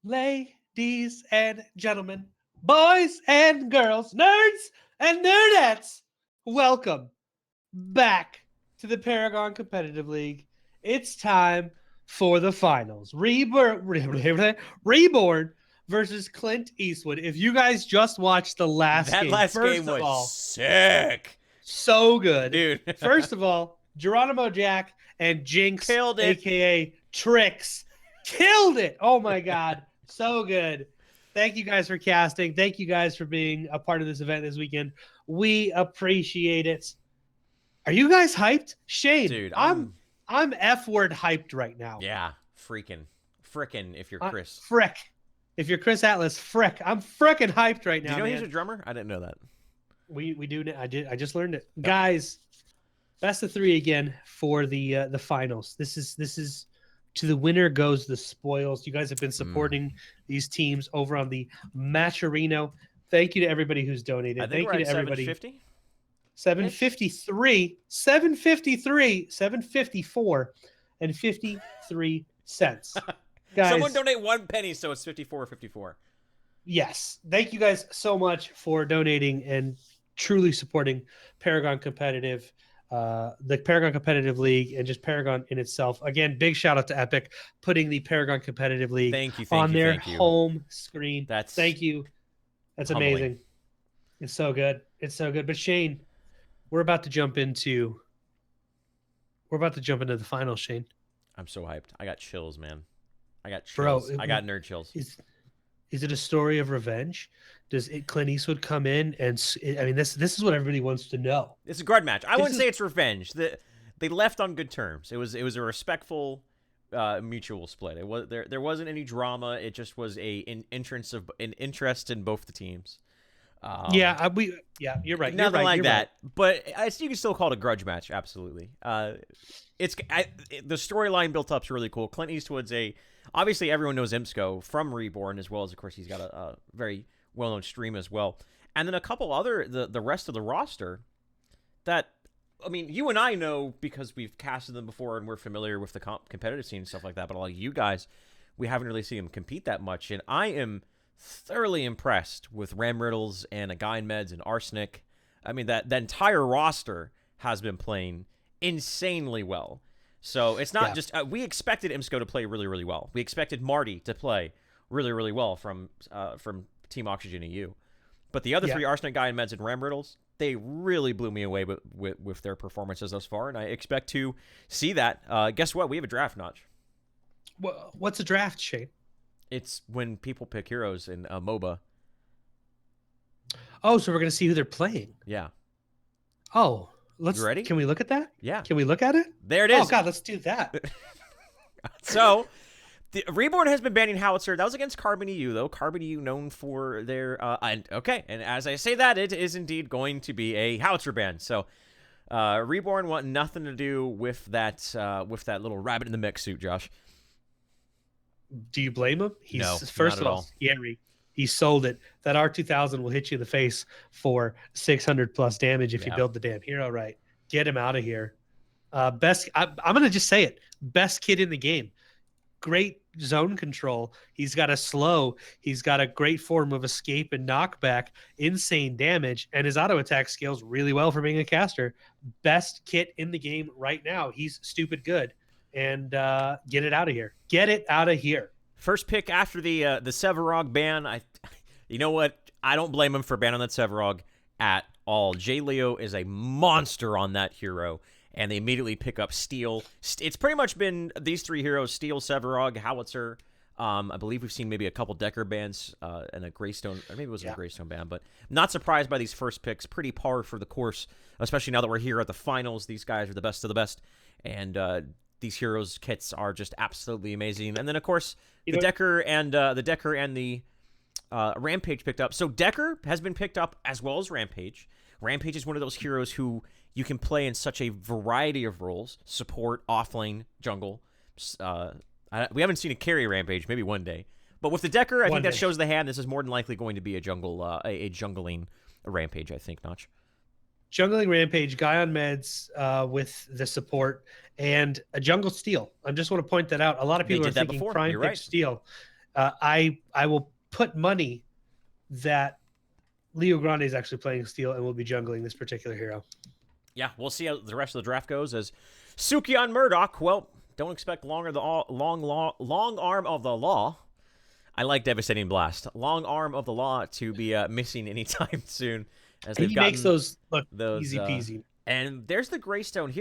Ladies and gentlemen, boys and girls, nerds and nerdettes, welcome back to the Paragon Competitive League. It's time for the finals. Reborn versus Clint Eastwood. If you guys just watched the last That game, last game first of was all, sick, so good. dude. First of all, Geronimo Jack and Jinx, Killed it. aka Trix, killed it. Oh my God. So good. Thank you guys for casting. Thank you guys for being a part of this event this weekend. We appreciate it. Are you guys hyped? Shane, Dude, I'm F word hyped right now. yeah, frickin' if you're Chris. Frick. If you're Chris Atlas, frick. I'm frickin' hyped right now. Do you know man. he's a drummer? I didn't know that. We do. I just learned it, guys. Best of 3 again for the finals. This is to the winner goes the spoils. You guys have been supporting these teams over on the Matcherino. Thank you to everybody who's donated. I think Thank we're you at to everybody. 750. 753, 753, 754, and 53 cents. Guys, Someone donate 1 penny, so it's 54.54. Yes. Thank you guys so much for donating and truly supporting Paragon Competitive, the Paragon Competitive League, and just Paragon in itself. Again, big shout out to Epic putting the Paragon Competitive League on their home screen. Thank you. That's humbling. amazing. It's so good. It's so good. But Shane, we're about to jump into the final, Shane. I'm so hyped. I got chills, man. I got chills. I got nerd chills. Is it a story of revenge? Does Clint Eastwood come in and I mean this is what everybody wants to know. It's a grudge match. I wouldn't say it's revenge. They left on good terms. It was a respectful mutual split. It was there wasn't any drama. It just was an interest in both the teams. You're right. Nothing like that. Right. But you can still call it a grudge match. Absolutely. The storyline built up is really cool. Clint Eastwood's obviously everyone knows Imsco from Reborn, as well as of course he's got a very well-known stream as well, and then a couple other the rest of the roster that, I mean, you and I know because we've casted them before and we're familiar with the competitive scene and stuff like that. But like you guys, we haven't really seen them compete that much, and I am thoroughly impressed with Ram Riddles and a guy in Meds and Arsenic. I mean, that entire roster has been playing insanely well. So it's not just we expected Imsco to play really, really well. We expected Marty to play really, really well from Team Oxygen EU. But the other three, Arsenic, Guy, and Meds, and Ram Riddles, they really blew me away with their performances thus far, and I expect to see that. Guess what? We have a draft, Notch. What's a draft, Shane? It's when people pick heroes in MOBA. Oh, so we're going to see who they're playing. Yeah. Oh, you ready? Can we look at that? Yeah. Can we look at it? There it is. Oh, God, let's do that. So, the Reborn has been banning Howitzer. That was against Carbon EU, though. Carbon EU known for their... and as I say that, it is indeed going to be a Howitzer ban. So, Reborn want nothing to do with that little rabbit in the mix suit, Josh. Do you blame him? No, first not of at all, scary. He sold it. That R2000 will hit you in the face for 600 plus damage if you build the damn hero right. Get him out of here. I'm going to just say it. Best kid in the game. Great zone control. He's got a slow. He's got a great form of escape and knockback. Insane damage. And his auto attack scales really well for being a caster. Best kit in the game right now. He's stupid good. And get it out of here. Get it out of here. First pick after the Sevarog ban. You know what? I don't blame him for banning that Sevarog at all. J. Leo is a monster on that hero, and they immediately pick up Steel. It's pretty much been these three heroes: Steel, Sevarog, Howitzer. I believe we've seen maybe a couple Decker bans and a Greystone, or maybe it wasn't a Greystone ban, but not surprised by these first picks. Pretty par for the course, especially now that we're here at the finals. These guys are the best of the best, and these heroes' kits are just absolutely amazing. And then, of course, the Decker and the Rampage picked up. So Decker has been picked up as well as Rampage. Rampage is one of those heroes who you can play in such a variety of roles: support, offlane, jungle. We haven't seen a carry Rampage, maybe one day. But with the Decker, I think that shows the hand. This is more than likely going to be a jungle, a jungling Rampage, I think, Notch. Jungling Rampage, guy on meds with the support, and a jungle Steel. I just want to point that out. A lot of people are thinking Prime pick Steel. I will put money that Leo Grande is actually playing steel and will be jungling this particular hero. Yeah, we'll see how the rest of the draft goes. As Sukion Murdoch, well, don't expect long arm of the law. I like Devastating Blast. Long arm of the law to be missing anytime soon, as they've gotten makes those look easy peasy. And there's the Greystone.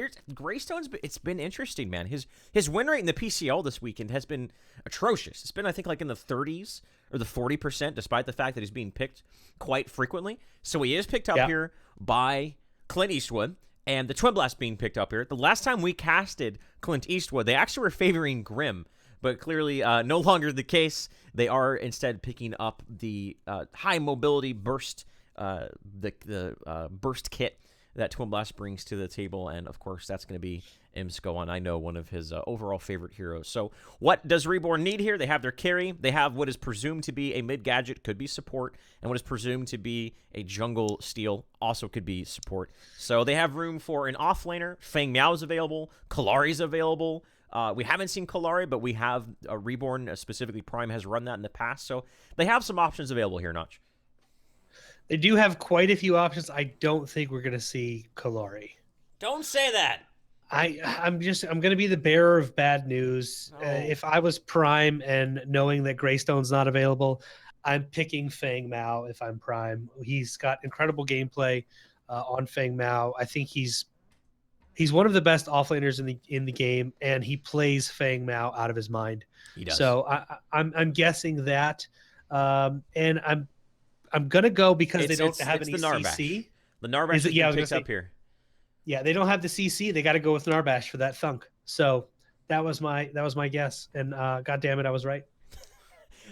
It's been interesting, man. His win rate in the PCL this weekend has been atrocious. It's been, I think, like in the 30s or the 40%, despite the fact that he's being picked quite frequently. So he is picked up here by Clint Eastwood, and the Twin Blast being picked up here. The last time we casted Clint Eastwood, they actually were favoring Grim, but clearly no longer the case. They are instead picking up the high mobility burst, the burst kit that Twin Blast brings to the table, and of course that's going to be Imskoan, I know, one of his overall favorite heroes. So what does Reborn need here? They have their carry. They have what is presumed to be a mid-gadget, could be support, and what is presumed to be a jungle steal, also could be support. So they have room for an offlaner. Fang Miao is available. Kallari is available. We haven't seen Kallari, but we have Reborn, specifically Prime, has run that in the past. So they have some options available here, Notch. They do have quite a few options. I don't think we're going to see Kallari. Don't say that. I'm going to be the bearer of bad news. Oh. If I was Prime and knowing that Greystone's not available, I'm picking Fang Mao if I'm Prime. He's got incredible gameplay on Fang Mao. I think he's one of the best offlaners in the game, and he plays Fang Mao out of his mind. He does. So I'm guessing that, and I'm gonna go because they don't have any CC. The Narbash picks up here. Yeah, they don't have the CC. They got to go with Narbash for that thunk. So that was my guess, and God damn it, I was right.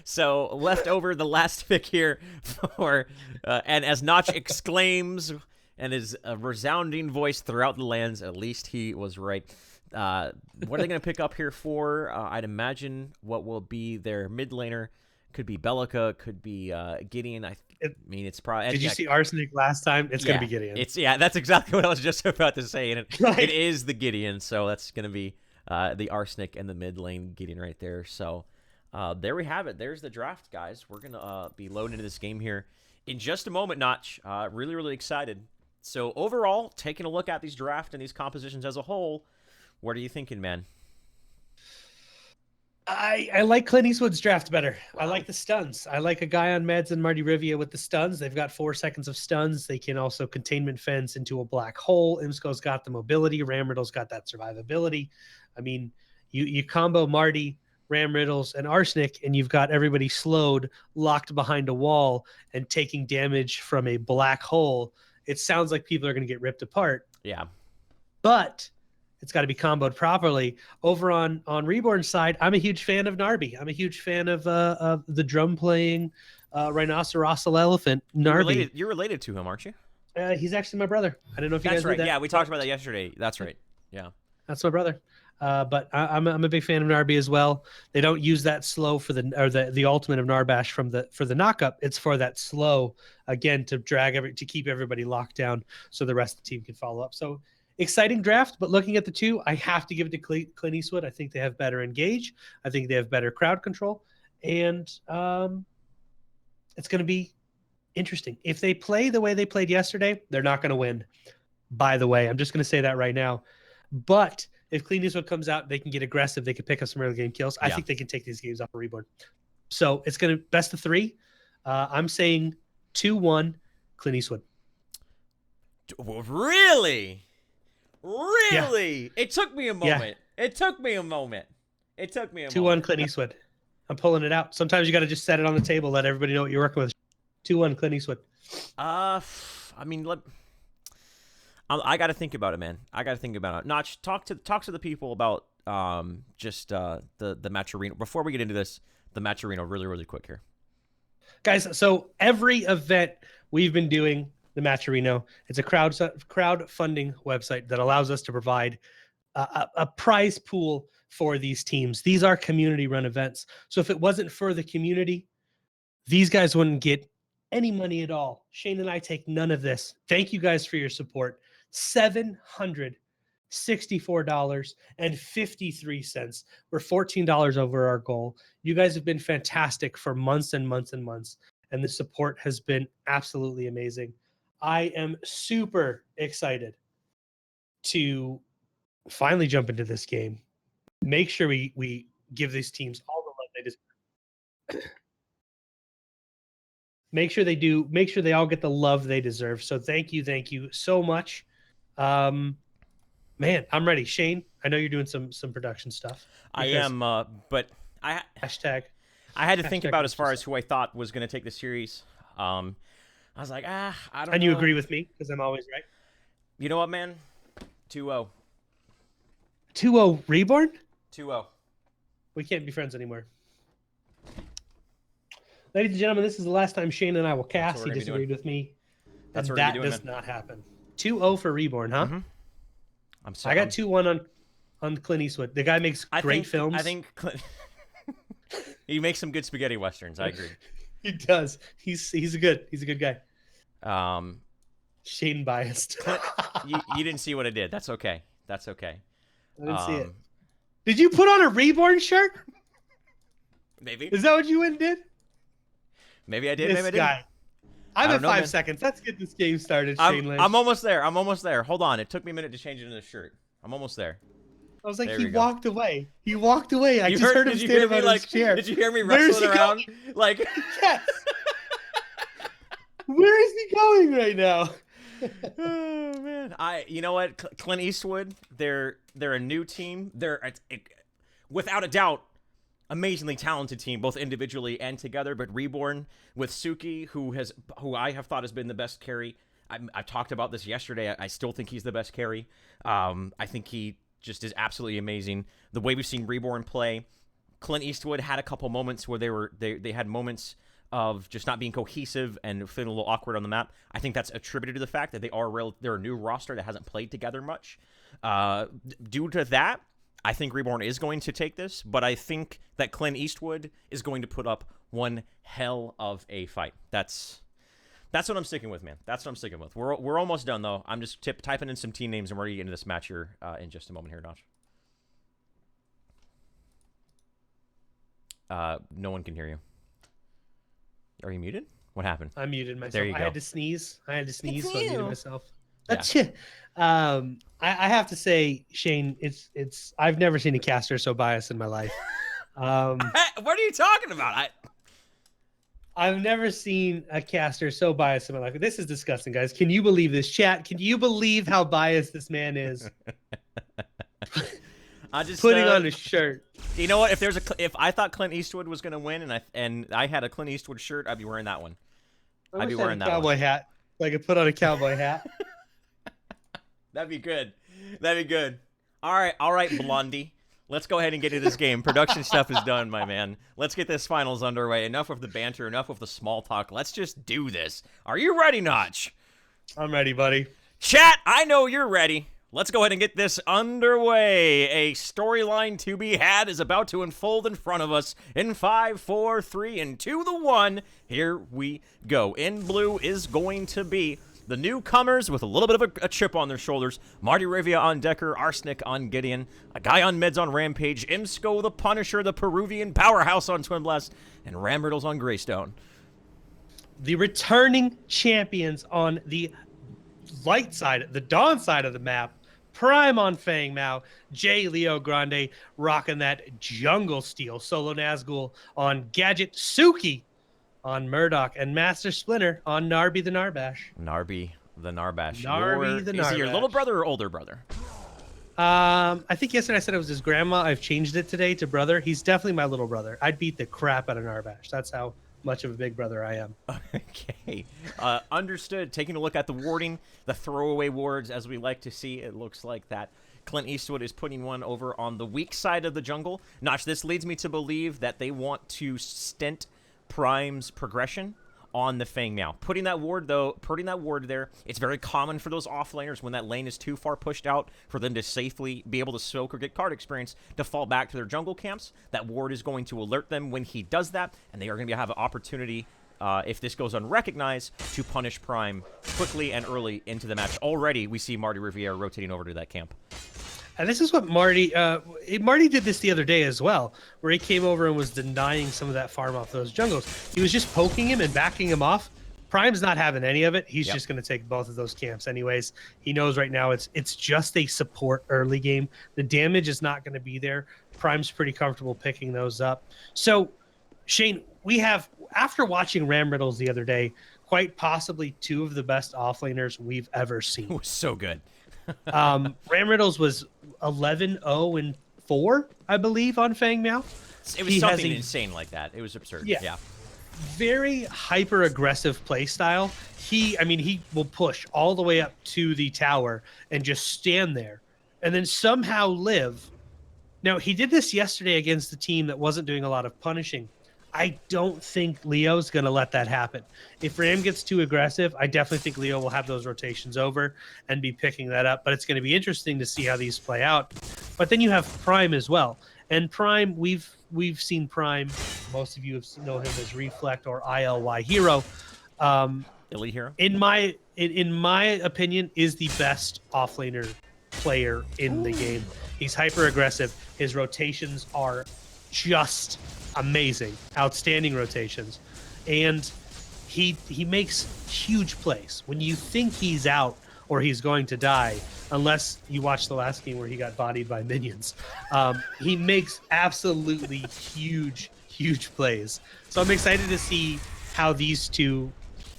So left over the last pick here for, and as Notch exclaims, and his resounding voice throughout the lands, at least he was right. What are they going to pick up here for? I'd imagine what will be their mid laner. Could be Bellica, could be Gideon. I mean, it's probably. Did you see Arsenic last time? It's going to be Gideon. That's exactly what I was just about to say. And it is the Gideon, so that's going to be the Arsenic and the mid lane Gideon right there. So there we have it. There's the draft, guys. We're going to be loading into this game here in just a moment, Notch. Really, really excited. So overall, taking a look at these draft and these compositions as a whole, what are you thinking, man? I like Clint Eastwood's draft better. Wow. I like the stuns. I like a guy on meds and Marty Rivia with the stuns. They've got 4 seconds of stuns. They can also containment fence into a black hole. Imsko's got the mobility. Ram Riddle's got that survivability. I mean, you combo Marty, Ram Riddles, and Arsenic, and you've got everybody slowed, locked behind a wall, and taking damage from a black hole. It sounds like people are going to get ripped apart. Yeah. But it's got to be comboed properly. Over on Reborn's side, I'm a huge fan of Narby. I'm a huge fan of the drum playing rhinocerosal elephant Narby. You're related to him, aren't you? He's actually my brother. I don't know if you guys knew that. Yeah, we talked about that yesterday. That's right. Yeah, that's my brother. But I'm a big fan of Narby as well. They don't use that slow for the ultimate of Narbash for the knockup. It's for that slow again to to keep everybody locked down so the rest of the team can follow up. So exciting draft, but looking at the two, I have to give it to Clint Eastwood. I think they have better engage. I think they have better crowd control, and it's going to be interesting. If they play the way they played yesterday, they're not going to win. By the way, I'm just going to say that right now. But if Clint Eastwood comes out, they can get aggressive. They can pick up some early game kills. I think they can take these games off of Reborn. So it's going to best of 3. I'm saying 2-1 Clint Eastwood. Really? Really? Yeah. It took me a moment. Yeah. It took me a moment. 2-1 Clint Eastwood. I'm pulling it out. Sometimes you got to just set it on the table, let everybody know what you're working with. 2-1 Clint Eastwood. I mean, I got to think about it, man. I got to think about it. Notch, talk to the people about just the match arena. Before we get into this, the match arena really, really quick here. Guys, so every event we've been doing, the Match Arena, it's a crowdfunding website that allows us to provide a prize pool for these teams. These are community-run events. So if it wasn't for the community, these guys wouldn't get any money at all. Shane and I take none of this. Thank you guys for your support. 700 $64.53. We're $14 over our goal. You guys have been fantastic for months and months and months, and the support has been absolutely amazing. I am super excited to finally jump into this game. Make sure we give these teams all the love they deserve. Make sure they do. Make sure they all get the love they deserve. So thank you so much. Man, I'm ready. Shane, I know you're doing some production stuff. I am, but hashtag. I had to think about as far as who I thought was going to take the series. I was like, I don't know. And you agree with me because I'm always right. You know what, man? 2-0. 2-0 Reborn? 2-0. We can't be friends anymore. Ladies and gentlemen, this is the last time Shane and I will cast. He disagreed with me. That's and what that doing, does man. not happen. 2-0 for Reborn, huh? Mm-hmm. I got 2-1 on Clint Eastwood. The guy makes great films. I think he makes some good spaghetti westerns. I agree. He does. He's a good guy. Shane biased. you didn't see what I did. That's okay. That's okay. I didn't see it. Did you put on a Reborn shirt? Maybe. Is that what you went and did? Maybe I did. This maybe I didn't. guy. I'm at 5 man. seconds. Let's get this game started, Shane Lynch. I'm almost there. I'm almost there. Hold on. It took me a minute to change into the shirt. I'm almost there. I was like, he walked away. He walked away. I just heard him stand up on his chair. Did you hear me wrestling around? Like, yes. Where is he going right now? Oh man, you know what? Clint Eastwood. They're a new team. They're without a doubt amazingly talented team, both individually and together. But Reborn with Suki, who I have thought has been the best carry. I talked about this yesterday. I still think he's the best carry. I think he just is absolutely amazing. The way we've seen Reborn play, Clint Eastwood had a couple moments where they had moments of just not being cohesive and feeling a little awkward on the map. I think that's attributed to the fact that they're a new roster that hasn't played together much. Due to that, I think Reborn is going to take this, but I think that Clint Eastwood is going to put up one hell of a fight. That's what I'm sticking with, man. That's what I'm sticking with. We're almost done, though. I'm just typing in some team names, and we're going to get into this match here in just a moment here, Notch. No one can hear you. Are you muted? What happened? I muted myself. There you go. I had to sneeze, so I muted myself. Yeah. I have to say, Shane, it's I've never seen a caster so biased in my life. What are you talking about? I've never seen a caster so biased in my life. This is disgusting, guys. Can you believe this, chat? Can you believe how biased this man is? I just putting on a shirt. You know what? If I thought Clint Eastwood was going to win, and I had a Clint Eastwood shirt, I'd be wearing that one. I'd be wearing that cowboy hat. Like I put on a cowboy hat. That'd be good. That'd be good. All right, Blondie. Let's go ahead and get into this game. Production stuff is done, my man. Let's get this finals underway. Enough of the banter. Enough of the small talk. Let's just do this. Are you ready, Notch? I'm ready, buddy. Chat, I know you're ready. Let's go ahead and get this underway. A storyline to be had is about to unfold in front of us in 5, 4, 3, and 2, 1. Here we go. In blue is going to be the newcomers with a little bit of a chip on their shoulders. Marty Rivia on Decker, Arsenic on Gideon, a guy on Meds on Rampage, Imsco the Punisher, the Peruvian powerhouse on Twin Blast, and Ramriddles on Greystone. The returning champions on the light side, the dawn side of the map. Prime on Fang Mao, J. Leo Grande rocking that jungle steel. Solo Nazgul on Gadget, Suki on Murdoch, and Master Splinter on Narby the Narbash. Narby the Narbash. Is he your little brother or older brother? I think yesterday I said it was his grandma. I've changed it today to brother. He's definitely my little brother. I'd beat the crap out of Narbash. That's how much of a big brother I am. Okay. Understood. Taking a look at the warding, the throwaway wards, as we like to see, it looks like that Clint Eastwood is putting one over on the weak side of the jungle. Notch, this leads me to believe that they want to stint Prime's progression on the Fang Meow. Putting that ward there, it's very common for those offlaners when that lane is too far pushed out for them to safely be able to soak or get card experience to fall back to their jungle camps. That ward is going to alert them when he does that, and they are going to have an opportunity, if this goes unrecognized, to punish Prime quickly and early into the match. Already, we see Marty Riviere rotating over to that camp. And this is what Marty did this the other day as well, where he came over and was denying some of that farm off those jungles. He was just poking him and backing him off. Prime's not having any of it. He's just going to take both of those camps anyways. He knows right now it's just a support early game. The damage is not going to be there. Prime's pretty comfortable picking those up. So, Shane, we have, after watching Ram Riddles the other day, quite possibly two of the best offlaners we've ever seen. It was so good. Ram Riddles was 11-0-4, I believe, on Fang Miao. It was something insane like that. It was absurd. Yeah. Very hyper aggressive play style. He will push all the way up to the tower and just stand there and then somehow live. Now, he did this yesterday against the team that wasn't doing a lot of punishing. I don't think Leo's going to let that happen. If Ram gets too aggressive, I definitely think Leo will have those rotations over and be picking that up. But it's going to be interesting to see how these play out. But then you have Prime as well. And Prime, we've seen Prime. Most of you know him as Reflect or ILY Hero. Elite Hero? In my opinion, is the best offlaner player in the game. He's hyper aggressive. His rotations are just amazing, outstanding rotations, and he makes huge plays when you think he's out or he's going to die, unless you watch the last game where he got bodied by minions. He makes absolutely huge plays. So I'm excited to see how these two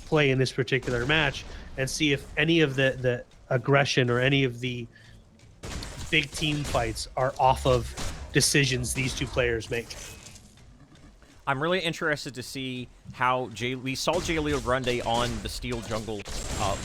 play in this particular match and see if any of the aggression or any of the big team fights are off of decisions these two players make. I'm really interested to see how we saw J. Leo Grande on the Steel Jungle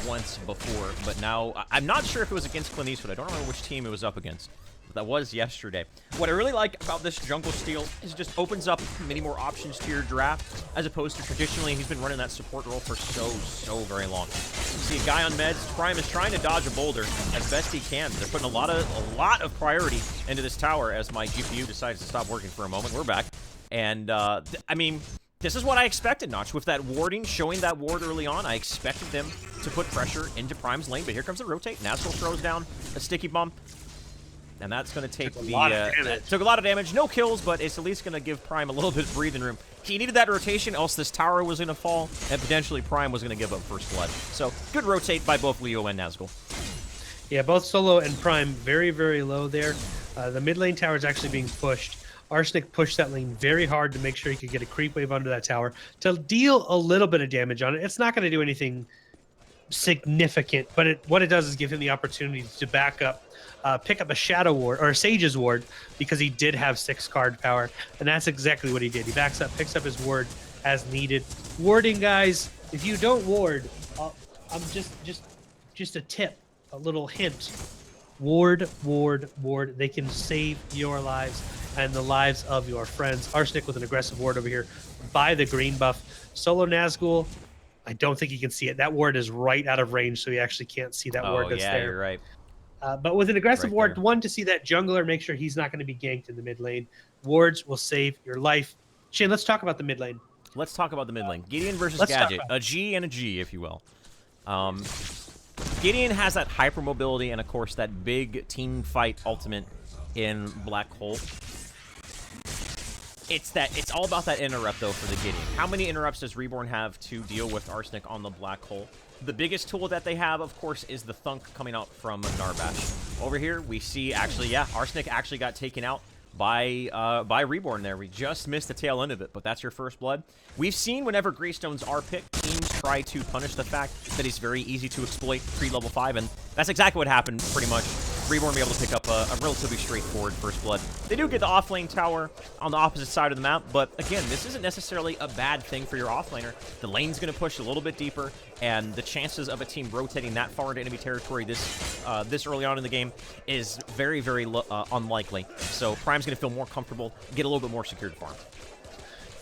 once before, but now I'm not sure if it was against Clint Eastwood. I don't remember which team it was up against. That was yesterday. What I really like about this Jungle Steel is it just opens up many more options to your draft, as opposed to traditionally he's been running that support role for so very long. You see a guy on meds, Prime is trying to dodge a boulder as best he can. They're putting a lot of priority into this tower as my GPU decides to stop working for a moment. We're back. And, I mean, this is what I expected, Notch. With that warding, showing that ward early on, I expected them to put pressure into Prime's lane. But here comes the rotate. Nazgul throws down a sticky bomb. And that's going to take took a lot of damage. No kills, but it's at least going to give Prime a little bit of breathing room. He needed that rotation, else this tower was going to fall, and potentially Prime was going to give up first blood. So, good rotate by both Leo and Nazgul. Yeah, both Solo and Prime very low there. The mid lane tower is actually being pushed. Arsenic pushed that lane very hard to make sure he could get a creep wave under that tower to deal a little bit of damage on it. It's not going to do anything significant, but what it does is give him the opportunity to back up, pick up a Shadow Ward or a Sage's Ward, because he did have 6 card power, and that's exactly what he did. He backs up, picks up his ward as needed. Warding, guys, if you don't ward, I'm just a tip, a little hint. Ward. They can save your lives and the lives of your friends. Arsenic with an aggressive ward over here by the green buff. Solo Nazgul, I don't think he can see it. That ward is right out of range, so he actually can't see that ward that's there. Yeah, you're right. But with an aggressive ward, one, to see that jungler, make sure he's not going to be ganked in the mid lane. Wards will save your life. Shane, let's talk about the mid lane. Let's talk about the mid lane. Gideon versus Gadget. A G and a G, if you will. Gideon has that hyper mobility and, of course, that big team fight ultimate in Black Hole. It's all about that interrupt, though, for the Gideon. How many interrupts does Reborn have to deal with Arsenic on the Black Hole? The biggest tool that they have, of course, is the Thunk coming out from Narbash. Over here, we see, actually, yeah, Arsenic actually got taken out by Reborn there. We just missed the tail end of it, but that's your first blood. We've seen whenever Greystones are picked, teams try to punish the fact that he's very easy to exploit pre-level 5, and that's exactly what happened, pretty much. Reborn be able to pick up a relatively straightforward first blood. They do get the offlane tower on the opposite side of the map, but again, this isn't necessarily a bad thing for your offlaner. The lane's going to push a little bit deeper, and the chances of a team rotating that far into enemy territory this early on in the game is very unlikely. So Prime's going to feel more comfortable, get a little bit more secured farm.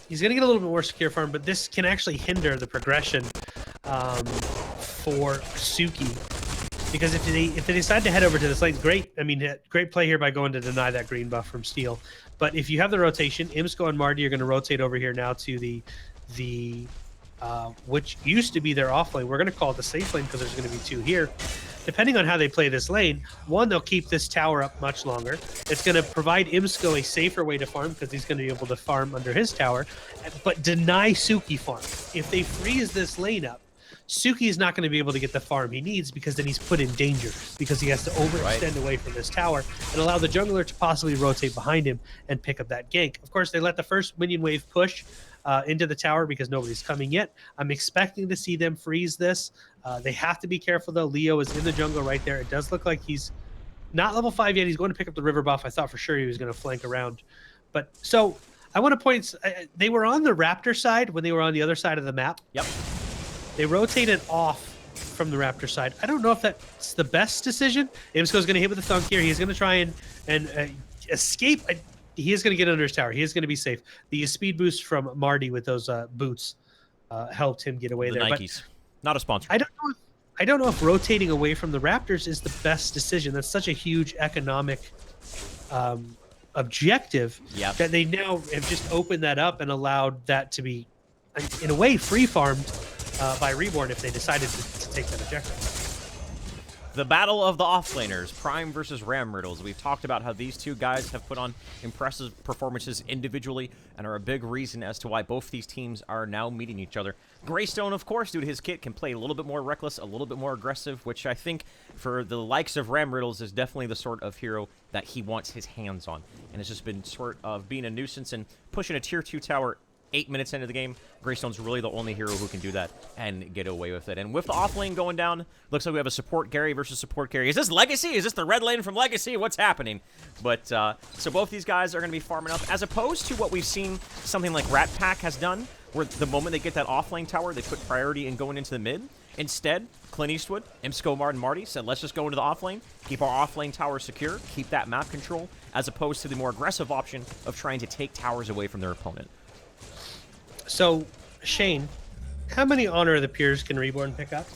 He's going to get a little bit more secure farm, but this can actually hinder the progression for Suki. Because if they decide to head over to this lane, great. I mean, great play here by going to deny that green buff from Steel. But if you have the rotation, Imsco and Marty are going to rotate over here now to the which used to be their off lane. We're going to call it the safe lane because there's going to be 2 here. depending on how they play this lane, one, they'll keep this tower up much longer. It's going to provide Imsko a safer way to farm because he's going to be able to farm under his tower, but deny Suki farm. If they freeze this lane up, Suki is not going to be able to get the farm he needs because then he's put in danger because he has to overextend away from this tower and allow the jungler to possibly rotate behind him and pick up that gank. Of course, they let the first minion wave push into the tower because nobody's coming yet. I'm expecting to see them freeze this. They have to be careful, though. Leo is in the jungle right there. It does look like he's not level 5 yet. He's going to pick up the river buff. I thought for sure he was going to flank around. But so I want to point, they were on the Raptor side when they were on the other side of the map. Yep. They rotated off from the Raptor side. I don't know if that's the best decision. Imsko's going to hit with the thunk here. He's going to try and escape. He is going to get under his tower. He is going to be safe. The speed boost from Marty with those boots helped him get away there. Nikes. But not a sponsor. I don't know if rotating away from the Raptors is the best decision. That's such a huge economic objective that they now have just opened that up and allowed that to be, in a way, free farmed by Reborn if they decided to take that objective. The battle of the offlaners, Prime versus Ram Riddles. We've talked about how these two guys have put on impressive performances individually and are a big reason as to why both these teams are now meeting each other. Greystone, of course, due to his kit, can play a little bit more reckless, a little bit more aggressive, which I think for the likes of Ram Riddles is definitely the sort of hero that he wants his hands on. And it's just been sort of being a nuisance and pushing a tier 2 tower 8 minutes into the game. Greystone's really the only hero who can do that and get away with it. And with the off lane going down, looks like we have a support Gary versus support Gary. Is this Legacy? Is this the red lane from Legacy? What's happening? But, so both these guys are going to be farming up, as opposed to what we've seen something like Rat Pack has done, where the moment they get that off lane tower, they put priority in going into the mid. Instead, Clint Eastwood, Imsko, and Marty said, let's just go into the off lane, keep our off lane tower secure, keep that map control, as opposed to the more aggressive option of trying to take towers away from their opponent. So, Shane, how many Honor of the Peers can Reborn pick up?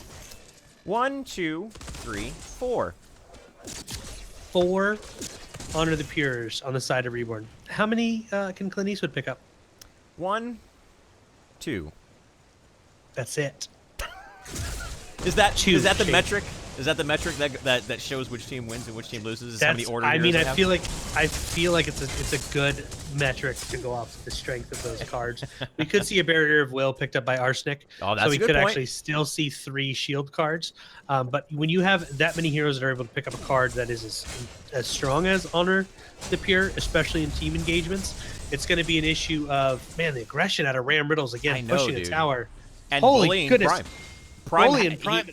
1, 2, 3, 4. 4 Honor of the Peers on the side of Reborn. How many can Clint Eastwood pick up? 1, 2. That's it. Is that the metric? Is that the metric that shows which team wins and which team loses? How many order? I mean, I feel like it's a good metric to go off the strength of those cards. We could see a Barrier of Will picked up by Arsenic. Oh, that's so we a good could point. actually still see 3 shield cards. But when you have that many heroes that are able to pick up a card that is as strong as Honor the Pure, especially in team engagements, it's going to be an issue of, man, the aggression out of Ram Riddles again, pushing a tower. And holy goodness. Prime. Prime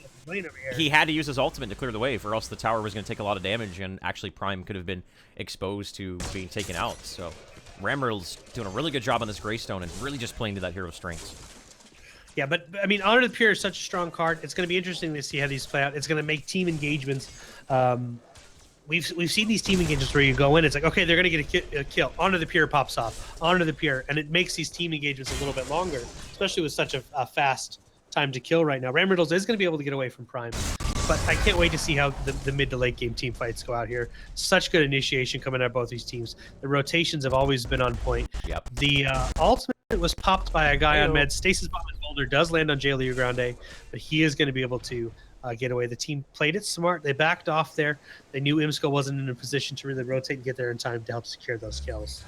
he had to use his ultimate to clear the wave, or else the tower was going to take a lot of damage, and actually Prime could have been exposed to being taken out. So Ram Riddle's doing a really good job on this Greystone and really just playing to that hero's strengths. Yeah, but I mean, Honor the Pure is such a strong card. It's going to be interesting to see how these play out. It's going to make team engagements. We've seen these team engagements where you go in, it's like, okay, they're going to get a kill. Honor the Pure pops off. Honor the Pure, and it makes these team engagements a little bit longer, especially with such a fast time to kill right now. Ram Riddles is going to be able to get away from Prime, but I can't wait to see how the mid to late game team fights go out here. Such good initiation coming out of both these teams. The rotations have always been on point. Yep. The ultimate was popped by a guy on med. Stasis Bomb and Boulder does land on Jaleo Grande, but he is going to be able to get away. The team played it smart. They backed off there. They knew Imsko wasn't in a position to really rotate and get there in time to help secure those kills.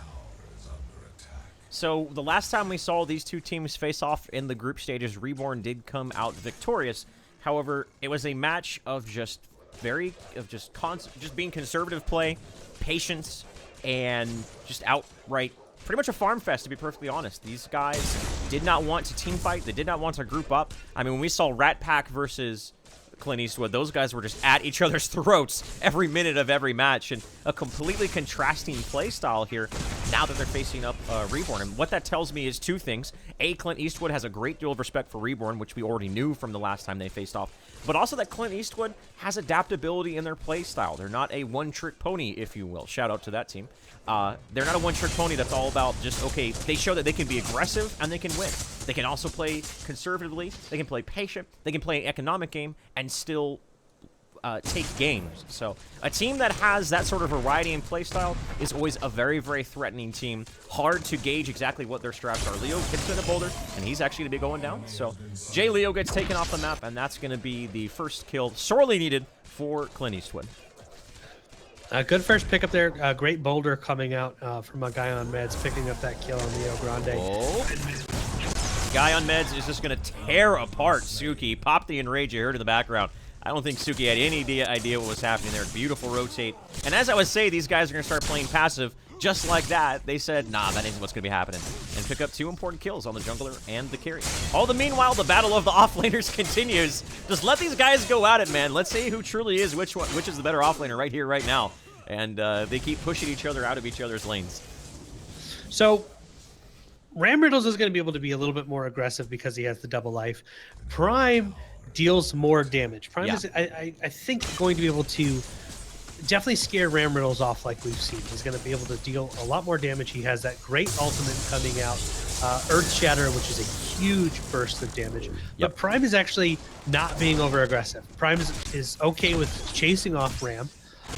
So the last time we saw these two teams face off in the group stages, Reborn did come out victorious. However, it was a match of just being conservative play, patience, and just outright pretty much a farm fest, to be perfectly honest. These guys did not want to team fight. They did not want to group up. I mean, when we saw Rat Pack versus Clint Eastwood, those guys were just at each other's throats every minute of every match, and a completely contrasting play style here now that they're facing up Reborn. And what that tells me is two things. A, Clint Eastwood has a great deal of respect for Reborn, which we already knew from the last time they faced off, but also that Clint Eastwood has adaptability in their play style. They're not a one-trick pony, if you will. Shout out to that team. They're not a one-trick pony that's all about just, okay, they show that they can be aggressive and they can win. They can also play conservatively, they can play patient, they can play an economic game and still take games. So a team that has that sort of variety in playstyle is always a very, very threatening team. Hard to gauge exactly what their straps are. Leo gets in a boulder, and he's actually going to be going down. So J. Leo gets taken off the map, and that's going to be the first kill sorely needed for Clint Eastwood. Good first pickup there. Great boulder coming out from a guy on meds, picking up that kill on Leo Grande. Oh. Guy on meds is just going to tear apart Suki. Pop the enrage you heard in the background. I don't think Suki had any idea what was happening there. Beautiful rotate. And as I was saying, these guys are going to start playing passive just like that. They said, nah, that isn't what's going to be happening. And pick up 2 important kills on the jungler and the carry. All the meanwhile, the battle of the offlaners continues. Just let these guys go at it, man. Let's see who truly is which is the better offlaner right here, right now. And they keep pushing each other out of each other's lanes. So Ram Riddles is going to be able to be a little bit more aggressive because he has the double life. Prime deals more damage. Prime is, I think, going to be able to definitely scare Ram Riddles off like we've seen. He's going to be able to deal a lot more damage. He has that great ultimate coming out. Earth Shatter, which is a huge burst of damage. But Prime is actually not being over-aggressive. Prime is okay with chasing off Ram,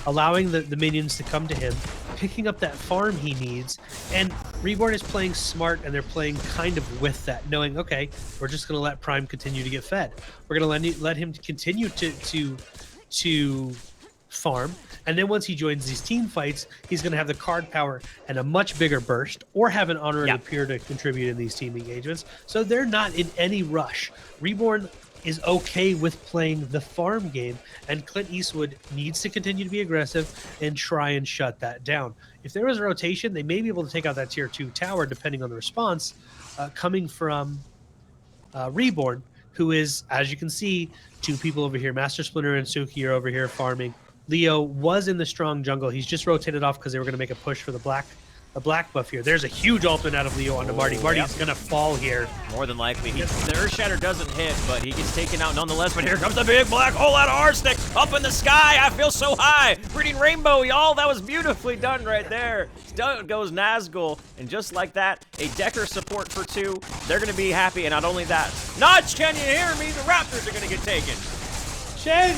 allowing the minions to come to him, picking up that farm he needs, and Reborn is playing smart, and they're playing kind of with that, knowing, okay, we're just going to let Prime continue to get fed. We're going to let him continue to farm, and then once he joins these team fights, he's going to have the card power and a much bigger burst, or have an honorary peer to contribute in these team engagements. So they're not in any rush. Reborn is okay with playing the farm game, and Clint Eastwood needs to continue to be aggressive and try and shut that down. If there was a rotation, they may be able to take out that tier 2 tower, depending on the response, coming from Reborn, who is, as you can see, 2 people over here. Master Splinter and Suki are over here farming. Leo was in the strong jungle. He's just rotated off because they were going to make a push for the black buff here. There's a huge ultimate out of Leo onto Marty. Marty's going to fall here. More than likely. The Earth Shatter doesn't hit, but he gets taken out nonetheless. But here comes the big black hole out of Arsenic. Up in the sky. I feel so high. Reading Rainbow, y'all. That was beautifully done right there. Down goes Nazgul. And just like that, a Decker support for 2. They're going to be happy. And not only that, Notch, can you hear me? The Raptors are going to get taken. Shane,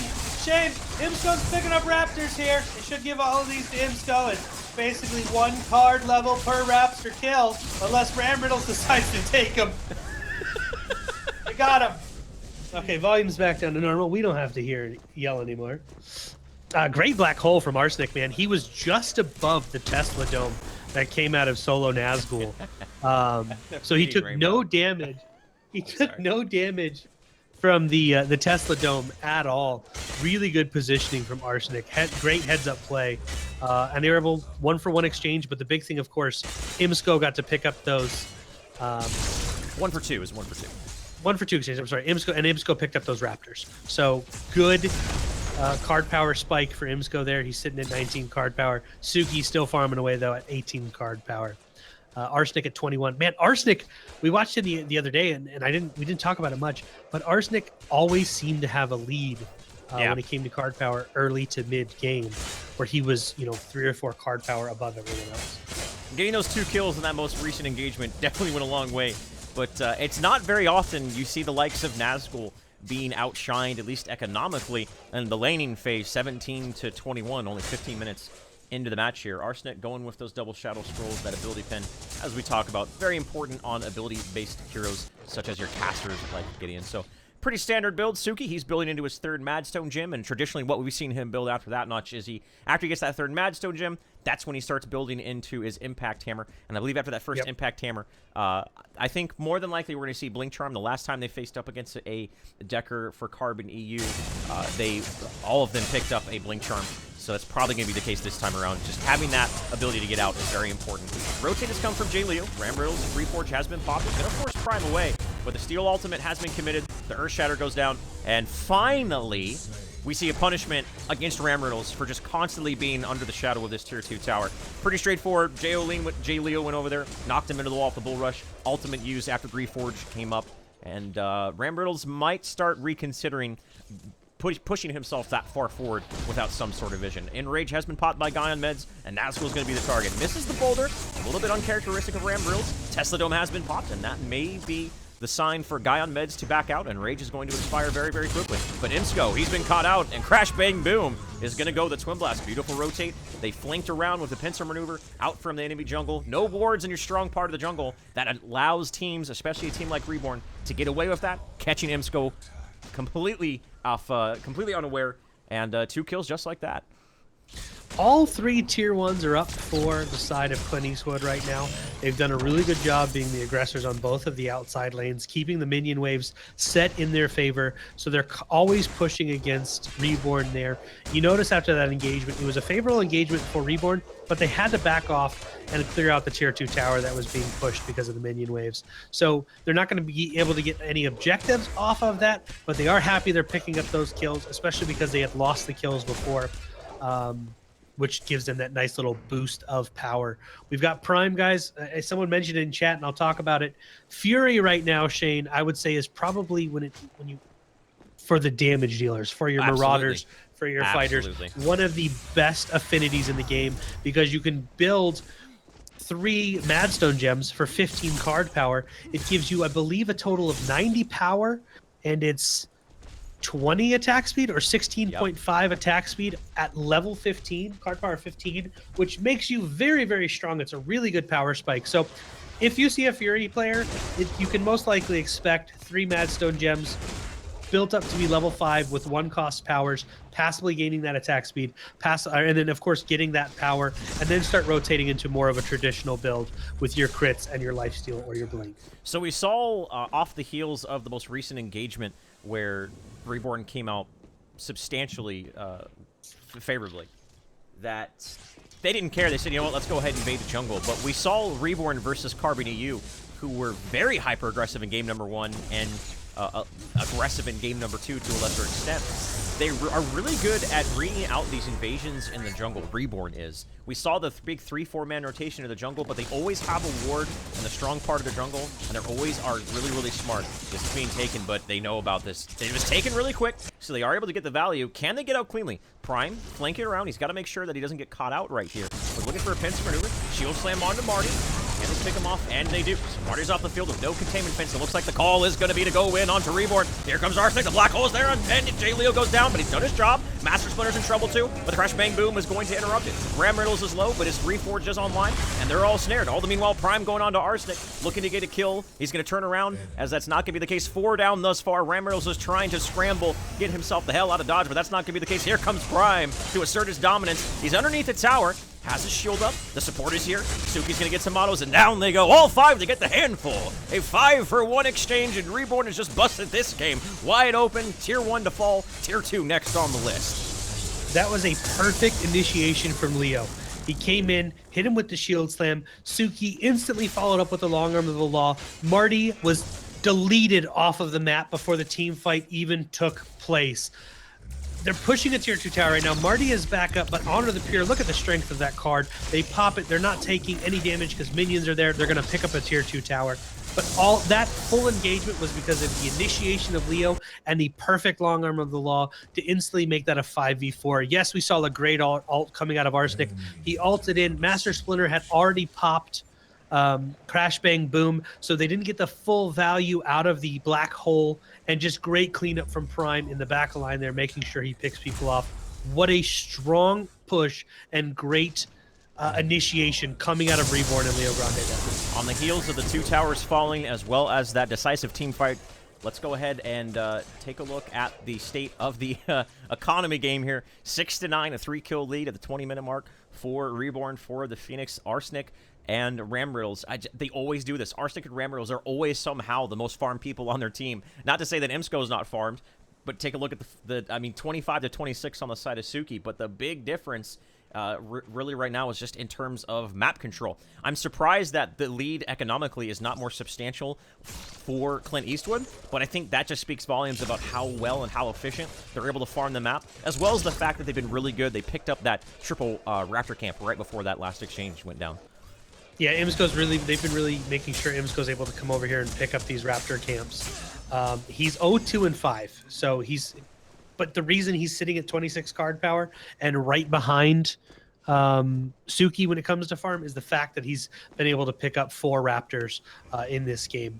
Imsko's picking up Raptors here. They should give all of these to Imsko. It's basically 1 card level per Raptor kill, unless Ram Riddles decides to take him. We got him. Okay, volume's back down to normal. We don't have to yell anymore. Great black hole from Arsenic, man. He was just above the Tesla dome that came out of solo Nazgul. So he took no damage. He took no damage from the Tesla dome at all. Really good positioning from Arsenic. Great heads-up play. And they were able 1-for-1 exchange, but the big thing, of course, Imsko got to pick up those. 1 for 2 is 1 for 2. 1 for 2 exchange, I'm sorry. Imsko picked up those Raptors. So good card power spike for Imsko there. He's sitting at 19 card power. Suki still farming away, though, at 18 card power. Arsenic at 21. Man, Arsenic, we watched it the other day, and we didn't talk about it much, but Arsenic always seemed to have a lead when it came to card power early to mid game, where he was 3 or 4 card power above everyone else. Getting those 2 kills in that most recent engagement definitely went a long way, but it's not very often you see the likes of Nazgul being outshined, at least economically, in the laning phase, 17 to 21, only 15 minutes into the match here. Arsenic going with those double shadow scrolls, that ability pin, as we talk about, very important on ability-based heroes such as your casters like Gideon. So pretty standard build. Suki, he's building into his 3rd Madstone gem, and traditionally what we've seen him build after that notch is after he gets that 3rd Madstone gem, that's when he starts building into his Impact Hammer. And I believe after that first Impact Hammer, I think more than likely we're going to see Blink Charm. The last time they faced up against a Decker for Carbon EU, all of them picked up a Blink Charm. So that's probably going to be the case this time around. Just having that ability to get out is very important. Rotate has come from J. Leo. Ram Riddles, Reforge has been popped. It's going to force Prime away, but the Steel Ultimate has been committed. The Earth Shatter goes down. And finally, we see a punishment against Ram Riddles for just constantly being under the shadow of this Tier 2 tower. Pretty straightforward. J. Leo went over there, knocked him into the wall with the Bull Rush. Ultimate used after Reforge came up. And Ram Riddles might start reconsidering pushing himself that far forward without some sort of vision. Enrage has been popped by Guy on meds, and Nazgul's going to be the target. Misses the boulder, a little bit uncharacteristic of Ram Riddles. Tesla Dome has been popped, and that may be the sign for Guy on Meds to back out, and Rage is going to expire very, very quickly. But Imsco, he's been caught out, and Crash Bang Boom is going to go the Twin Blast. Beautiful rotate. They flanked around with the pincer maneuver out from the enemy jungle. No wards in your strong part of the jungle. That allows teams, especially a team like Reborn, to get away with that, catching Imsco completely unaware, and 2 kills just like that. All 3 tier 1s are up for the side of Clint Eastwood right now. They've done a really good job being the aggressors on both of the outside lanes, keeping the minion waves set in their favor, so they're always pushing against Reborn there. You notice after that engagement, it was a favorable engagement for Reborn, but they had to back off and clear out the tier 2 tower that was being pushed because of the minion waves. So they're not going to be able to get any objectives off of that, but they are happy they're picking up those kills, especially because they had lost the kills before. Which gives them that nice little boost of power. We've got Prime, guys. As someone mentioned in chat, and I'll talk about it. Fury right now, Shane, I would say is probably when you for the damage dealers, for your Marauders, for your fighters, one of the best affinities in the game, because you can build 3 Madstone gems for 15 card power. It gives you, I believe, a total of 90 power, and it's 20 attack speed or 16.5 attack speed at level 15, card power 15, which makes you very, very strong. It's a really good power spike. So if you see a Fury player, you can most likely expect 3 Madstone gems built up to be level 5 with 1 cost powers, passively gaining that attack speed, and then of course getting that power, and then start rotating into more of a traditional build with your crits and your lifesteal or your blink. So we saw off the heels of the most recent engagement where Reborn came out substantially favorably, that they didn't care. They said, you know what, let's go ahead and invade the jungle. But we saw Reborn versus Carbon EU, who were very hyper-aggressive in game number 1 and aggressive in game number 2 to a lesser extent. They are really good at reading out these invasions in the jungle. Reborn is. We saw the big 3-4-man rotation in the jungle, but they always have a ward in the strong part of the jungle, and they always are really, really smart. This is being taken, but they know about this. It was taken really quick, so they are able to get the value. Can they get out cleanly? Prime, flanking around. He's got to make sure that he doesn't get caught out right here. We're looking for a pincer maneuver. Shield slam onto Marty. Can they pick him off? And they do. So Marty's off the field with no containment fence. It looks like the call is going to be to go in onto Reborn. Here comes Arsenic. The black hole is there, and J. Leo goes down, but he's done his job. Master Splinter's in trouble too, but the Crash Bang Boom is going to interrupt it. Ram Riddles is low, but his Reforged is online, and they're all snared. All the meanwhile, Prime going on to Arsenic, looking to get a kill. He's going to turn around, as that's not going to be the case. 4 down thus far. Ram Riddles is trying to scramble, get himself the hell out of dodge, but that's not going to be the case. Here comes Prime to assert his dominance. He's underneath the tower. Has his shield up. The support is here. Suki's going to get some autos, and down they go. All 5 to get the handful. A 5-for-1 exchange, and Reborn has just busted this game wide open. Tier 1 to fall. Tier 2 next on the list. That was a perfect initiation from Leo. He came in, hit him with the shield slam. Suki instantly followed up with the long arm of the law. Marty was deleted off of the map before the team fight even took place. They're pushing a tier 2 tower right now. Marty is back up, but Honor the Pure, look at the strength of that card. They pop it. They're not taking any damage because minions are there. They're going to pick up a tier 2 tower. But all that full engagement was because of the initiation of Leo and the perfect long arm of the law to instantly make that a 5v4. Yes, we saw a great ult coming out of Arsenic. He ulted in. Master Splinter had already popped Crash Bang Boom, so they didn't get the full value out of the black hole, and just great cleanup from Prime in the back line there, making sure he picks people off. What a strong push and great initiation coming out of Reborn and Leo Grande. On the heels of the 2 towers falling, as well as that decisive team fight, let's go ahead and take a look at the state of the economy game here. 6-9, a 3-kill lead at the 20-minute mark for Reborn, for the Phoenix. Arsenic and Ram Riddles, they always do this. Arsenic and Ram Riddles are always somehow the most farmed people on their team. Not to say that Imsco is not farmed, but take a look at I mean, 25 to 26 on the side of Suki. But the big difference really right now is just in terms of map control. I'm surprised that the lead economically is not more substantial for Clint Eastwood, but I think that just speaks volumes about how well and how efficient they're able to farm the map, as well as the fact that they've been really good. They picked up that triple Raptor camp right before that last exchange went down. Yeah, they've been really making sure Imsco's able to come over here and pick up these Raptor camps. He's 0-2-5, so but the reason he's sitting at 26 card power and right behind Suki when it comes to farm is the fact that he's been able to pick up 4 Raptors in this game.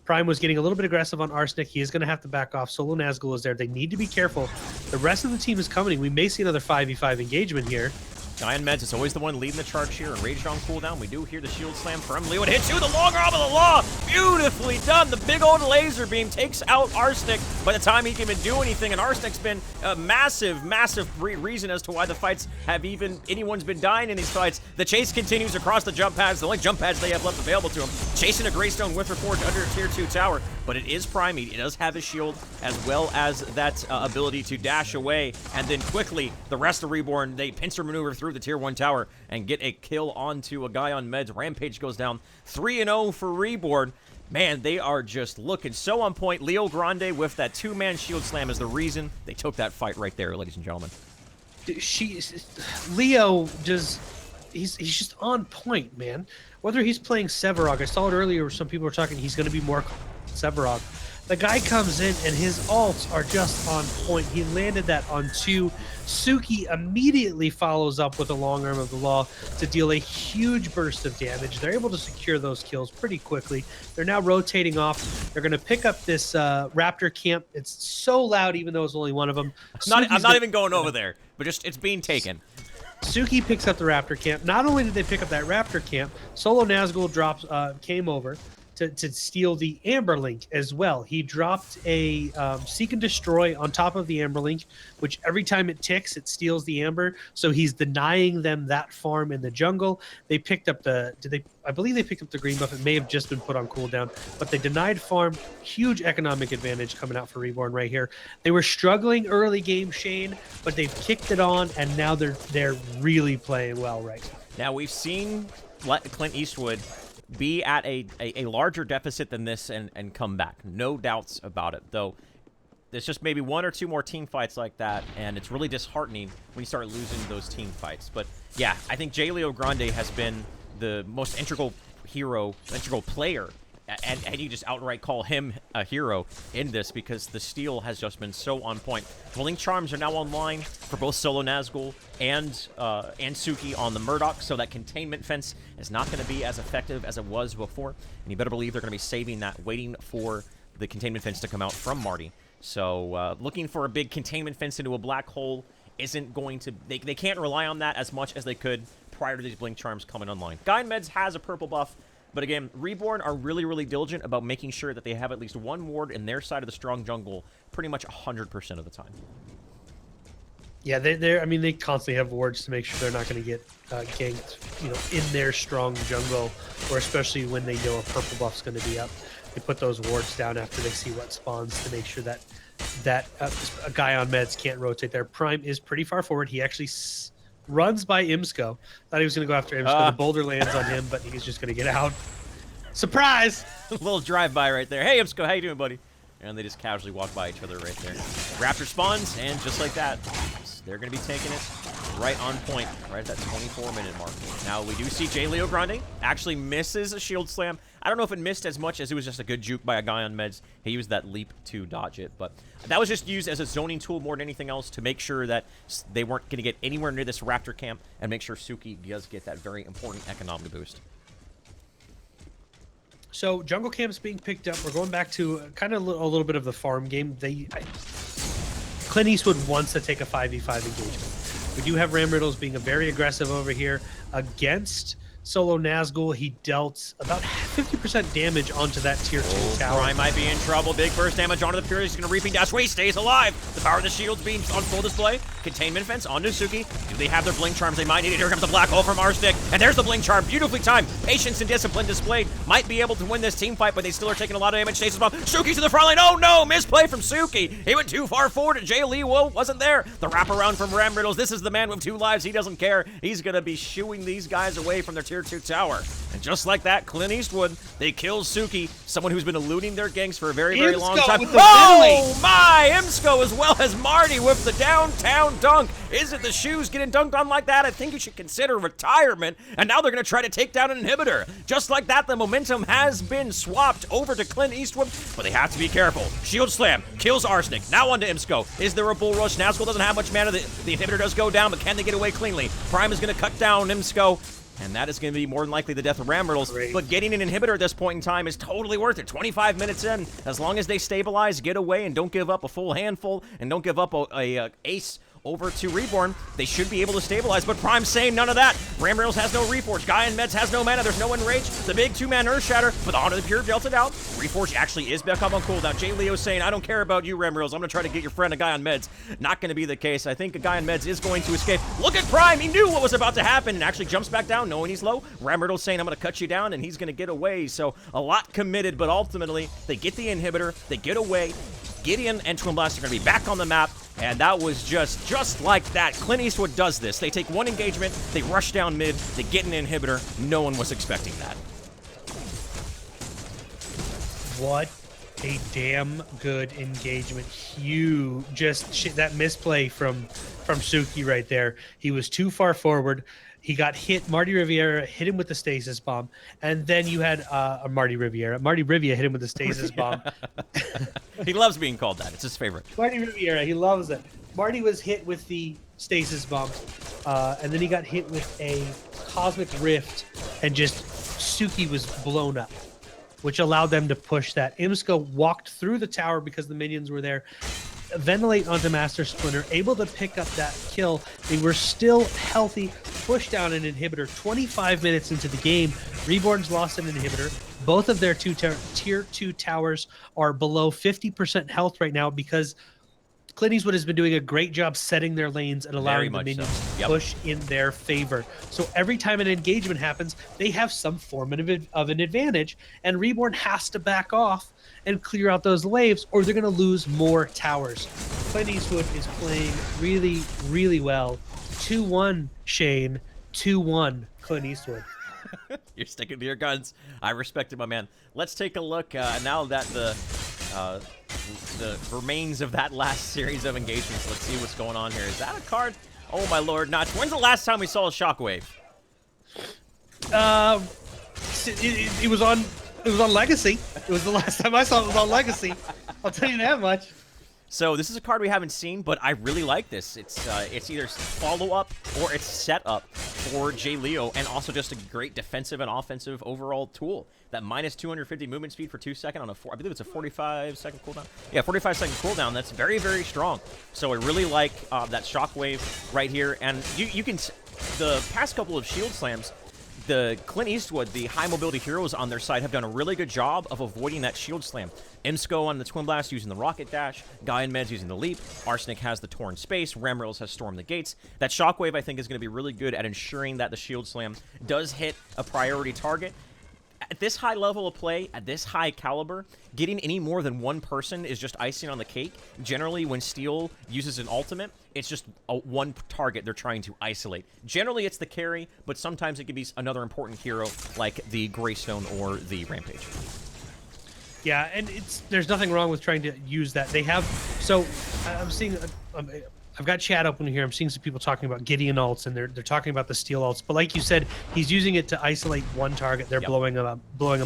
Prime was getting a little bit aggressive on Arsenic. He is going to have to back off. Solo Nazgul is there. They need to be careful. The rest of the team is coming. We may see another 5v5 engagement here. Giant Meds is always the one leading the charge here, and Raged on cooldown. We do hear the shield slam from Leo. It hits you, the long arm of the law! Beautifully done! The big old laser beam takes out Arsenic by the time he can even do anything, and Arsenic's been a massive, massive reason as to why the fights have anyone's been dying in these fights. The chase continues across the jump pads, the only jump pads they have left available to him. Chasing a Greystone with Reforged under a tier 2 tower, but it is Prime. He does have his shield, as well as that ability to dash away, and then quickly, the rest of Reborn, they pincer maneuver through the tier 1 tower and get a kill onto a guy on meds. Rampage goes down 3-0 for Reborn. Man, they are just looking so on point. Leo Grande with that 2-man shield slam is the reason they took that fight right there, ladies and gentlemen. Leo he's just on point, man. Whether he's playing Sevarog, I saw it earlier where some people were talking he's going to be more Sevarog. The guy comes in and his ults are just on point. He landed that on 2. Suki immediately follows up with a long arm of the law to deal a huge burst of damage. They're able to secure those kills pretty quickly. They're now rotating off. They're going to pick up this Raptor camp. It's so loud, even though it's only one of them. I'm not even going over there, but just it's being taken. Suki picks up the Raptor camp. Not only did they pick up that Raptor camp, Solo Nazgul came over to steal the Amber Link as well. He dropped a Seek and Destroy on top of the Amber Link, which every time it ticks, it steals the Amber. So he's denying them that farm in the jungle. They picked up I believe they picked up the green buff. It may have just been put on cooldown, but they denied farm. Huge economic advantage coming out for Reborn right here. They were struggling early game, Shane, but they've kicked it on, and now they're really playing well right now. Now we've seen Clint Eastwood be at a larger deficit than this and come back. No doubts about it, though. There's just maybe 1 or 2 more team fights like that, and it's really disheartening when you start losing those team fights. But yeah, I think J. Leo Grande has been the most integral player, and you just outright call him a hero in this because the steal has just been so on point. Blink Charms are now online for both Solo Nazgul and Suki on the Murdoch, so that containment fence is not going to be as effective as it was before, and you better believe they're going to be saving that, waiting for the containment fence to come out from Marty. So looking for a big containment fence into a black hole isn't going to... They can't rely on that as much as they could prior to these Blink Charms coming online. Guy Meds has a purple buff, but again, Reborn are really, really diligent about making sure that they have at least 1 ward in their side of the strong jungle pretty much 100% of the time. Yeah, they constantly have wards to make sure they're not going to get ganked, in their strong jungle, or especially when they know a purple buff's going to be up. They put those wards down after they see what spawns to make sure that a guy on meds can't rotate there. Prime is pretty far forward. He actually runs by Imsco. Thought he was going to go after Imsco. The boulder lands on him, but he's just going to get out. Surprise! A little drive-by right there. Hey, Imsco, how you doing, buddy? And they just casually walk by each other right there. Raptor spawns, and just like that, they're going to be taking it right on point, right at that 24-minute mark. Now, we do see J. Leo Grande actually misses a shield slam. I don't know if it missed as much as it was just a good juke by a guy on meds. He used that leap to dodge it, but that was just used as a zoning tool more than anything else to make sure that they weren't going to get anywhere near this Raptor camp and make sure Suki does get that very important economic boost. So jungle camp's being picked up. We're going back to kind of a little bit of the farm game. Clint Eastwood wants to take a 5v5 engagement. We do have Ram Riddles being a very aggressive over here against Solo Nazgul. He dealt about 50% damage onto that tier 2 tower. Prime might be in trouble. Big burst damage onto the Purity. He's going to reaping dash. He stays alive. The power of the shield's being on full display. Containment fence onto Suki. Do they have their Blink Charms? They might need it. Here comes the black hole from Arsenic. And there's the Blink Charm. Beautifully timed. Patience and discipline displayed. Might be able to win this team fight, but they still are taking a lot of damage. Stays above. Suki to the front line. Oh no! Misplay from Suki. He went too far forward, and Jay Lee wasn't there. The wraparound from Ram Riddles. This is the man with 2 lives. He doesn't care. He's going to be shooing these guys away from their tier 2 tower. And just like that, Clint Eastwood, they kill Suki, someone who's been eluding their ganks for a very, very long time. Oh my! Imsco as well as Marty with the downtown dunk. Is it the shoes getting dunked on like that? I think you should consider retirement. And now they're going to try to take down an inhibitor. Just like that, the momentum has been swapped over to Clint Eastwood, but they have to be careful. Shield slam kills Arsenic. Now on to Imsco. Is there a bull rush? Nazgul doesn't have much mana. The inhibitor does go down, but can they get away cleanly? Prime is going to cut down Imsco. and that is going to be more than likely the death of Ram Riddles. But getting an inhibitor at this point in time is totally worth it. 25 minutes in, as long as they stabilize, get away, and don't give up a full handful, and don't give up a ace over to Reborn, they should be able to stabilize, but Prime's saying none of that. Ram Riddles has no Reforge. Guy and Meds has no mana. There's no Enrage. The big two-man Earth Shatter for the Honor of the Pure delta out. Reforge actually is back up on cooldown. Jay Leo's saying, I don't care about you, Ram Riddles. I'm going to try to get your friend, a Guy on Meds. Not going to be the case. I think a Guy on Meds is going to escape. Look at Prime. He knew what was about to happen and actually jumps back down knowing he's low. Ram Riddles saying, I'm going to cut you down, and he's going to get away. So a lot committed, but ultimately they get the inhibitor. They get away. Gideon and Twin Blast are going to be back on the map, and that was just like that. Clint Eastwood does this. They take one engagement, they rush down mid, they get an inhibitor. No one was expecting that. What a damn good engagement. Huge. Just that misplay from Suki right there. He was too far forward. He got hit. Marty Riviera hit him with the stasis bomb. And then you had Marty Rivia hit him with the stasis bomb. He loves being called that. It's his favorite. Marty Riviera, he loves it. Marty was hit with the stasis bomb. And then he got hit with a cosmic rift. And just Suki was blown up, which allowed them to push that. Imsko walked through the tower because the minions were there. Ventilate onto Master Splinter, able to pick up that kill. They were still healthy, pushed down an inhibitor 25 minutes into the game. Reborn's lost an inhibitor. Both of their tier 2 towers are below 50% health right now because Clint Eastwood has been doing a great job setting their lanes and allowing the minions to push in their favor. So every time an engagement happens, they have some form of an advantage, and Reborn has to back off and clear out those waves, or they're going to lose more towers. Clint Eastwood is playing really, really well. 2-1 Shane, 2-1 Clint Eastwood. You're sticking to your guns. I respect it, my man. Let's take a look now that the remains of that last series of engagements. Let's see what's going on here. Is that a card? Oh my lord, Notch. When's the last time we saw a Shockwave? It was on Legacy. It was the last time I saw it was on Legacy. I'll tell you that much. So this is a card we haven't seen, but I really like this. It's either follow-up or it's set up for Jay Leo, and also just a great defensive and offensive overall tool. That minus 250 movement speed for 2 seconds on I believe it's a 45-second cooldown. Yeah, 45-second cooldown. That's very, very strong. So I really like that Shockwave right here. And you can, the past couple of Shield Slams, the Clint Eastwood, the high mobility heroes on their side, have done a really good job of avoiding that shield slam. Imsko on the Twin Blast using the Rocket Dash, Guy and Meds using the Leap, Arsenic has the Torn Space, Ram Riddles has Stormed the Gates. That Shockwave, I think, is going to be really good at ensuring that the shield slam does hit a priority target. At this high level of play, at this high caliber, getting any more than one person is just icing on the cake. Generally, when Steel uses an ultimate, it's just one target they're trying to isolate. Generally, it's the carry, but sometimes it can be another important hero like the Greystone or the Rampage. Yeah, and there's nothing wrong with trying to use that. They have, so I'm seeing, I've got chat open here. I'm seeing some people talking about Gideon ults, and they're talking about the Steel ults. But like you said, he's using it to isolate one target. They're blowing them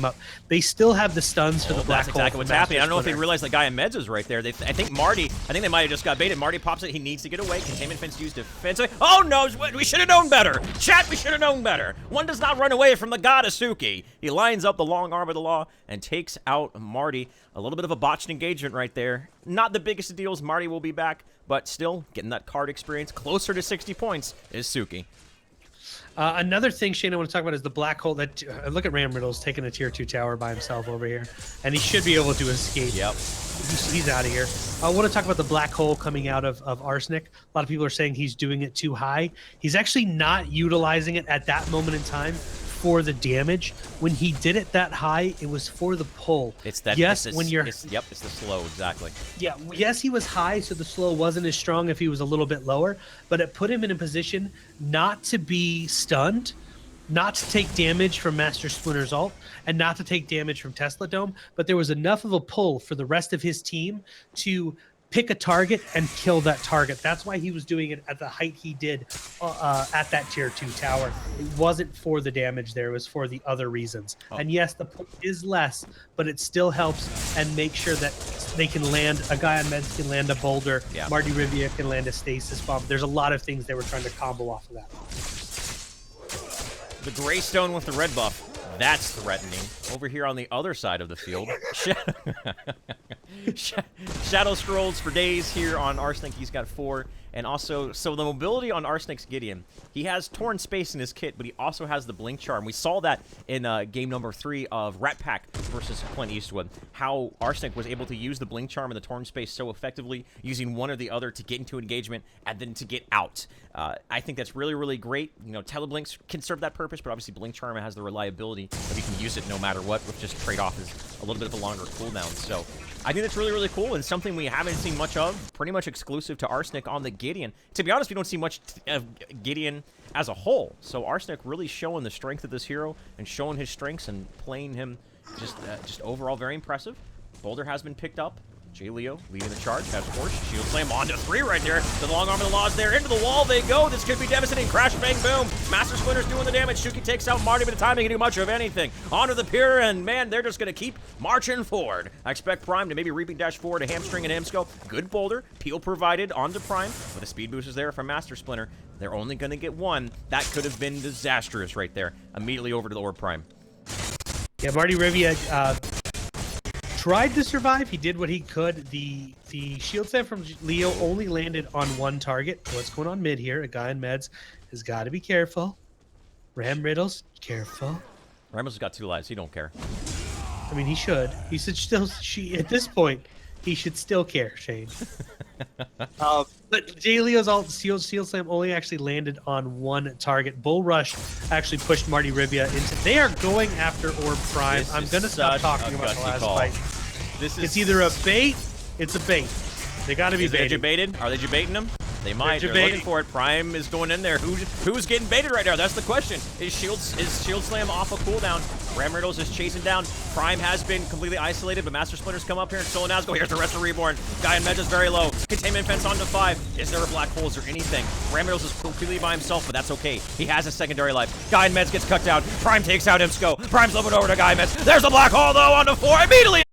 up. They still have the stuns for the black hole. That's exactly what's happening. I don't know if they realize the Guy in Meds is right there. I think they might have just got baited. Marty pops it. He needs to get away. Containment fence used defensively. Oh no, we should have known better. Chat, we should have known better. One does not run away from the god of Suki. He lines up the long arm of the law and takes out Marty. A little bit of a botched engagement right there. Not the biggest of deals. Marty will be back, but still getting that card experience closer to 60 points is Suki. Another thing, Shane, I want to talk about is the black hole. That look at Ram Riddles taking a tier 2 tower by himself over here, and he should be able to escape. Yep. He's out of here. I want to talk about the black hole coming out of Arsenic. A lot of people are saying he's doing it too high. He's actually not utilizing it at that moment in time for the damage. When he did it that high, it was for the pull. It's that. Yes, it's the slow, exactly. Yeah, yes, he was high, so the slow wasn't as strong if he was a little bit lower, but it put him in a position not to be stunned, not to take damage from Master Splinter's ult, and not to take damage from Tesla Dome, but there was enough of a pull for the rest of his team to pick a target and kill that target. That's why he was doing it at the height he did at that tier 2 tower. It wasn't for the damage there, it was for the other reasons. And yes, the pull is less, but it still helps and make sure that they can land, a Guy on Meds can land a boulder, Marty Rivia can land a stasis bomb. There's a lot of things they were trying to combo off of that. The Greystone with the red buff. That's threatening. Over here on the other side of the field, Shadow Scrolls for days here on Arsenic. He's got 4. And also, so the mobility on Arsenic's Gideon, he has Torn Space in his kit, but he also has the Blink Charm. We saw that in game number 3 of Rat Pack versus Clint Eastwood, how Arsenic was able to use the Blink Charm and the Torn Space so effectively, using one or the other to get into engagement and then to get out. I think that's really, really great. You know, Teleblinks can serve that purpose, but obviously Blink Charm has the reliability that you can use it no matter what, with just trade-off is a little bit of a longer cooldown. So I think that's really, really cool, and something we haven't seen much of, pretty much exclusive to Arsenic on the Gideon. To be honest, we don't see much of Gideon as a whole, so Arsenic really showing the strength of this hero and showing his strengths and playing him just overall very impressive. Boulder has been picked up. Jay Leo leading the charge. Has force. Shield Slam onto 3 right there. The long arm of the law's there. Into the wall they go. This could be devastating. Crash, bang, boom. Master Splinter's doing the damage. Shuki takes out Marty, but the time they can do much of anything. Onto the pier, and man, they're just going to keep marching forward. I expect Prime to maybe reaping dash forward to hamstring and Amsco. Good boulder. Peel provided onto Prime, but the speed boost is there from Master Splinter. They're only going to get 1. That could have been disastrous right there. Immediately over to the Orb Prime. Yeah, Marty Rivia tried to survive. He did what he could. The shield slam from Leo only landed on 1 target. What's going on mid here? A guy in meds has got to be careful. Ram Riddles, careful. Ramos has got 2 lives. He don't care. I mean, he should. He should still. At this point, he should still care, Shane. But Jay Leo's ult shield slam only actually landed on 1 target. Bull Rush actually pushed Marty Rivia into. They are going after Orb Prime. I'm gonna stop talking about the last fight. It's either a bait. It's a bait. They got to be baited. Baited? Are they baiting him? They might. They're looking for it. Prime is going in there. Who's getting baited right now? That's the question. Is Shield Slam off a cooldown? Ram Riddles is chasing down. Prime has been completely isolated, but Master Splinter's come up here and stolen Nazgul. Here's the rest of Reborn. Guy in Meds is very low. Containment fence onto 5. Is there a black hole? Is there anything? Ram Riddles is completely by himself, but that's okay. He has a secondary life. Guy in Meds gets cut down. Prime takes out Imsco. Prime's looking over to Guy in Meds. There's a black hole though onto 4. Immediately